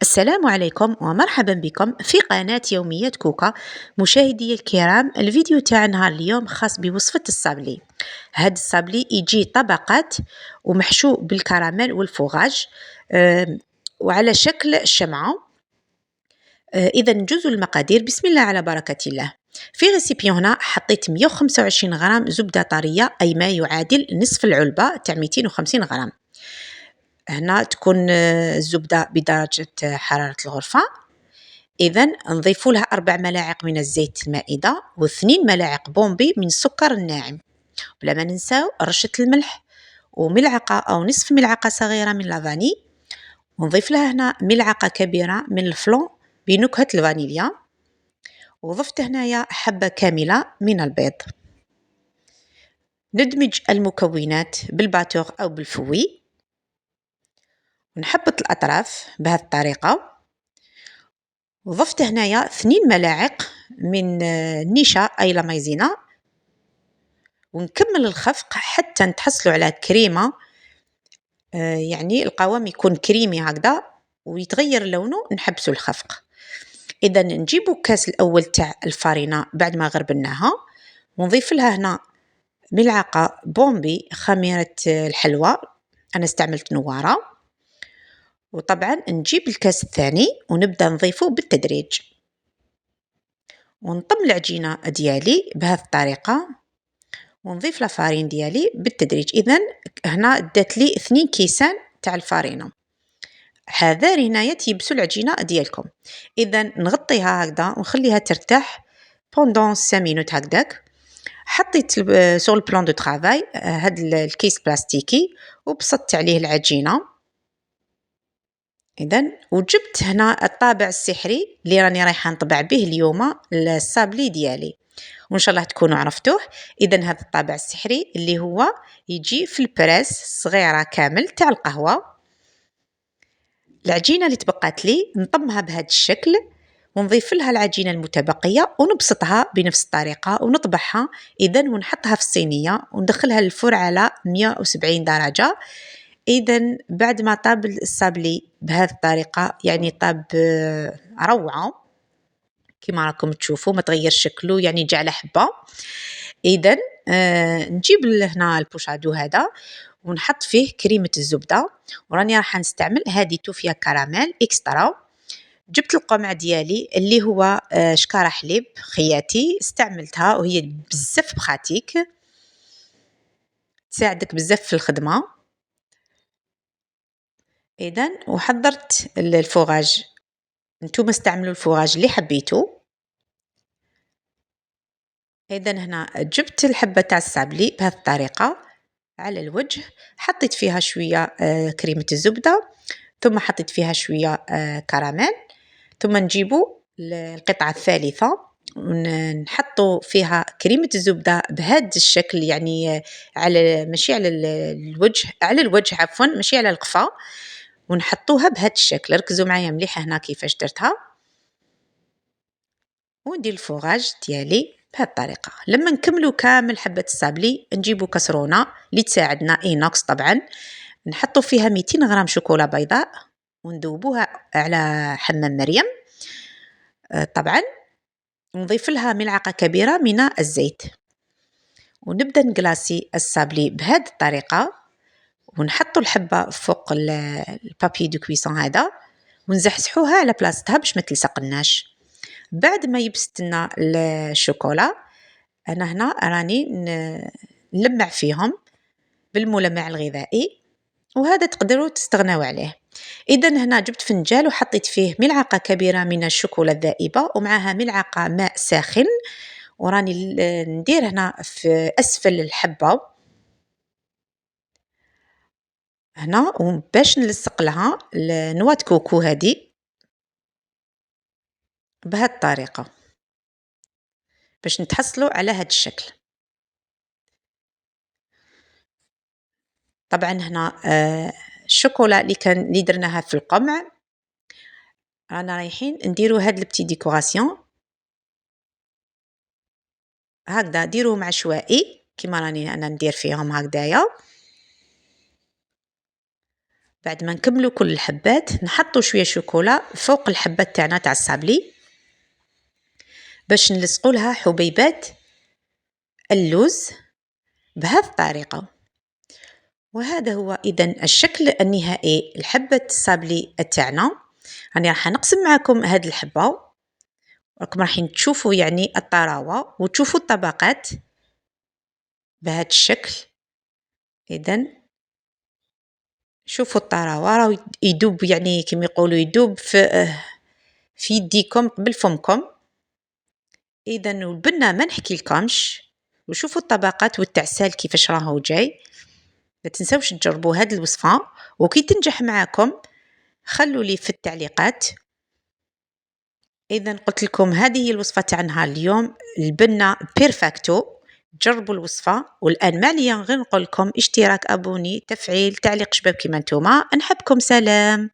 السلام عليكم ومرحبا بكم في قناة يوميات كوكا. مشاهدي الكرام، الفيديو تاع نهار اليوم خاص بوصفة الصابلي. هاد الصابلي يجي طبقات ومحشو بالكراميل والفوغاج، وعلى شكل شمعة. إذا نجوز المقادير. بسم الله على بركة الله. في ريسيبيون هنا حطيت 125 غرام زبدة طرية، أي ما يعادل نصف العلبة تاع 250 غرام. هنا تكون الزبدة بدرجة حرارة الغرفة. إذا نضيف لها 4 ملاعق من الزيت المائدة و2 ملاعق بومبي من السكر الناعم، بلا ما ننساو رشة الملح وملعقة أو نصف ملعقة صغيرة من لافاني، ونضيف لها هنا ملعقة كبيرة من الفلون بنكهة الفانيليا، وضفت هنايا حبة كاملة من البيض. ندمج المكونات بالباتور أو بالفوي، ونحبط الأطراف بهذه الطريقة. وضفت هنايا 2 ملاعق من النشا أي لا مايزينا، ونكمل الخفق حتى نتحصلوا على كريمة، يعني القوام يكون كريمي هكذا ويتغير لونه، نحبسوا الخفق. إذا نجيبوا كاس الأول تاع الفارينة بعد ما غربناها، ونضيف لها هنا ملعقة بومبي خميرة الحلوى، أنا استعملت نوارة. وطبعا نجيب الكاس الثاني ونبدأ نضيفه بالتدريج، ونطم العجينة ديالي بهذه الطريقة، ونضيف لافارين ديالي بالتدريج. إذن هنا دات لي 2 كيسان تاع الفارينة. حذار هنايا تيبسوا العجينة ديالكم. إذا نغطيها هكذا ونخليها ترتاح بوندون 5 مينوت هكذاك. حطيت سور البلان دو طرافاي هاد الكيس بلاستيكي وبسطت عليه العجينة. إذن وجبت هنا الطابع السحري اللي راني رايحة نطبع به اليوم الصابلي ديالي، وإن شاء الله تكونوا عرفتوه. إذن هذا الطابع السحري اللي هو يجي في البريس صغيرة كامل تاع القهوة. العجينة اللي تبقات لي نطمها بهذا الشكل، ونضيف لها العجينة المتبقية ونبسطها بنفس الطريقة ونطبعها. إذن ونحطها في الصينية وندخلها للفرن على 170 درجة. إذن بعد ما طاب الصابلي بهذه الطريقة، يعني طاب روعة كما راكم تشوفوا، ما تغير شكله، يعني جاء على حبة. إذن نجيب هنا البوشادو هذا ونحط فيه كريمة الزبدة، وراني راح نستعمل هذه توفيا كراميل إكسترا. جبت القمع ديالي اللي هو شكارة حليب خياتي، استعملتها وهي بزاف بخاتيك، تساعدك بزاف في الخدمة. إذن وحضرت الفوغاج، نتوما استعملوا الفوغاج اللي حبيتو. إذن هنا جبت الحبة تاع الصابلي بهذه الطريقة على الوجه، حطيت فيها شوية كريمة الزبدة، ثم حطيت فيها شوية كراميل، ثم نجيبوا القطعة الثالثة ونحطوا فيها كريمة الزبدة بهذا الشكل، يعني على ماشي على الوجه، على الوجه عفوا، ماشي على القفا، ونحطوها بهذا الشكل. ركزوا معايا مليح هنا كيفاش درتها. وندير الفوغاج ديالي بهذه الطريقة. لما نكملوا كامل حبة الصابلي نجيبوا كسرونة اللي تساعدنا إينوكس طبعا، نحطوا فيها 200 غرام شوكولا بيضاء وندوبوها على حمام مريم. طبعا نضيف لها ملعقة كبيرة من الزيت، ونبدأ نقلاسي الصابلي بهذه الطريقة، ونحطوا الحبة فوق البابي دو كويسون هذا، ونزحزحوها على بلاصتها باش ما تلصقناش. بعد ما يبست لنا الشوكولا، أنا هنا راني نلمع فيهم بالملمع الغذائي، وهذا تقدروا تستغنوا عليه. إذن هنا جبت فنجال وحطيت فيه ملعقة كبيرة من الشوكولا الذائبة ومعها ملعقة ماء ساخن، وراني ندير هنا في أسفل الحبة هنا، وباش نلصق لها نواة كوكو هذه بهذه الطريقة باش نتحصلوا على هذا الشكل. طبعا هنا الشوكولا اللي درناها في القمع، رانا رايحين نديروا هاد البتي ديكوراسيون هكذا، ديروهم عشوائي كما راني انا ندير فيهم هكذايا. بعد ما نكملو كل الحبات نحطو شويه شوكولا فوق الحبات تاعنا تاع الصابلي باش نلصقو لها حبيبات اللوز بهذه الطريقه. وهذا هو إذن الشكل النهائي لحبة الصابلي تاعنا. راني راح نقسم معكم هاد الحبة، راكم راحين تشوفوا يعني الطراوة وتشوفوا الطبقات بهذا الشكل. إذن شوفوا الطراوة راهو يدوب يعني كما يقولوا يدوب في يديكم قبل فمكم. إذن البنة ما نحكي لكمش، وشوفوا الطبقات والتعسال كيفاش راهو جاي. ما تنسوش تجربوا هذه الوصفة، وكي تنجح معكم خلوا لي في التعليقات. إذا قلت لكم هذه هي الوصفة تاع نهار اليوم، البنة بيرفكتو. جربوا الوصفة. والآن ما عليا غير نقول لكم اشتراك، أبوني، تفعيل، تعليق، شباب كيما نتوما. نحبكم، سلام.